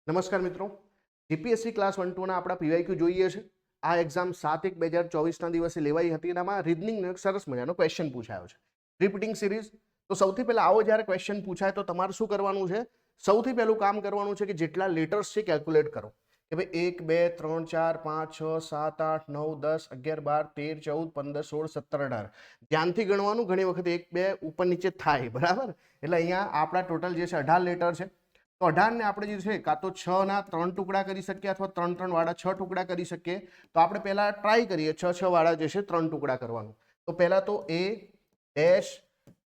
નમસ્કાર મિત્રો, GPSC class 1-2 ના આપણા પીવાયક્યુ જોઈએ છે. આ એક્ઝામ 7/1/2024 ના દિવસે લેવાઈ હતી અને આમાં રીઝનિંગનો એક સરસ મજાનો ક્વેશ્ચન પૂછાયો છે. Repeating series. તો સૌથી પહેલા આવો જ્યારે ક્વેશ્ચન પૂછાય તો તમારે શું કરવાનું છે? સૌથી પહેલું કામ કરવાનું છે કે જેટલા લેટર્સ છે કેલ્ક્યુલેટ કરો કે ભાઈ 1 2 3 4 5 6 7 8 9 10 11 12 13 14 15 16 17 18. ધ્યાનથી ગણવાનું. ઘણી વખત 1 2 ઉપર નીચે થાય, બરાબર? એટલે અહીંયા આપણા ટોટલ જે છે 18 લેટર છે. તો 18 ને આપણે જે છે કાં તો 6 ના 3 ટુકડા કરી શકીએ અથવા 3 વાળા 6 ટુકડા કરી શકીએ. તો આપણે પહેલા ટ્રાય કરીએ 6 વાળા જે છે 3 ટુકડા કરવાનું. તો પહેલા તો A dash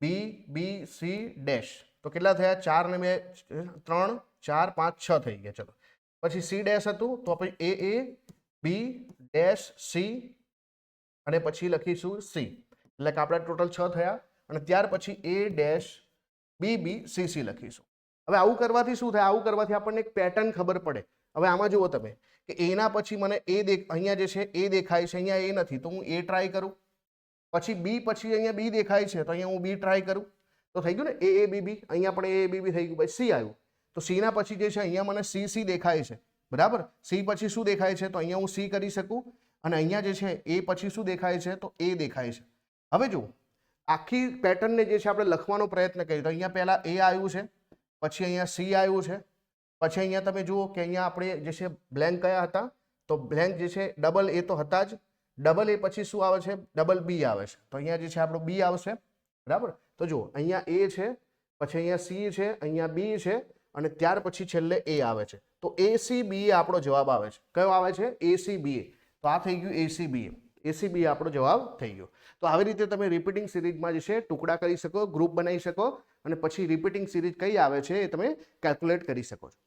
B B C dash. તો કેટલા થયા? 4 ને 2 3 4 5 6 થઈ ગયા. ચલો પછી C ડેશ હતું તો પછી A B ડેશ C અને પછી લખીશું C. એટલે કે આપણા ટોટલ 6 થયા અને ત્યાર પછી A dash B B C C લખીશું. હવે આવું કરવાથી શું થાય? આવું કરવાથી આપણને એક પેટર્ન ખબર પડે. હવે આમાં જુઓ તમે કે એના પછી મને અહીંયા જે છે એ દેખાય છે, અહીંયા એ નથી તો હું એ ટ્રાય કરું. પછી બી પછી અહીંયા બી દેખાય છે તો અહીંયા હું બી ટ્રાય કરું. તો થઈ ગયું ને એ બી બી. અહીંયા પણ એ બી બી થઈ ગયું. પછી સી આવ્યું તો સી ના પછી જે છે અહીંયા મને સી સી દેખાય છે, બરાબર? સી પછી શું દેખાય છે? તો અહીંયા હું સી કરી શકું. અને અહીંયા જે છે એ પછી શું દેખાય છે? તો એ દેખાય છે. હવે જુઓ આખી પેટર્નને જે છે આપણે લખવાનો પ્રયત્ન કરીએ તો અહીંયા પહેલા એ આવ્યું છે, પછી અહીંયા સી આવ્યું છે, પછી અહીંયા તમે જુઓ કે અહીંયા આપણે જે છે બ્લેન્ક કયા હતા? તો બ્લેન્ક જે છે ડબલ એ તો હતા જ. ડબલ એ પછી શું આવે છે? ડબલ બી આવે છે. તો અહીંયા જે છે આપણો બી આવશે, બરાબર? તો જુઓ અહીંયા એ છે, પછી અહીંયા સી છે, અહીંયા બી છે અને ત્યાર પછી છેલ્લે એ આવે છે. તો ACBA આપણો જવાબ આવે છે. કયો આવે છે? ACBA. તો આ થઈ ગયું ACBA. ACBA આપણો જવાબ થઈ ગયો. તો આવી રીતે તમે રિપીટિંગ સિરીઝમાં જે છે ટુકડા કરી શકો, ગ્રુપ બનાવી શકો અને પછી રિપીટિંગ સિરીઝ કઈ આવે છે એ તમે કેલ્ક્યુલેટ કરી શકો છો.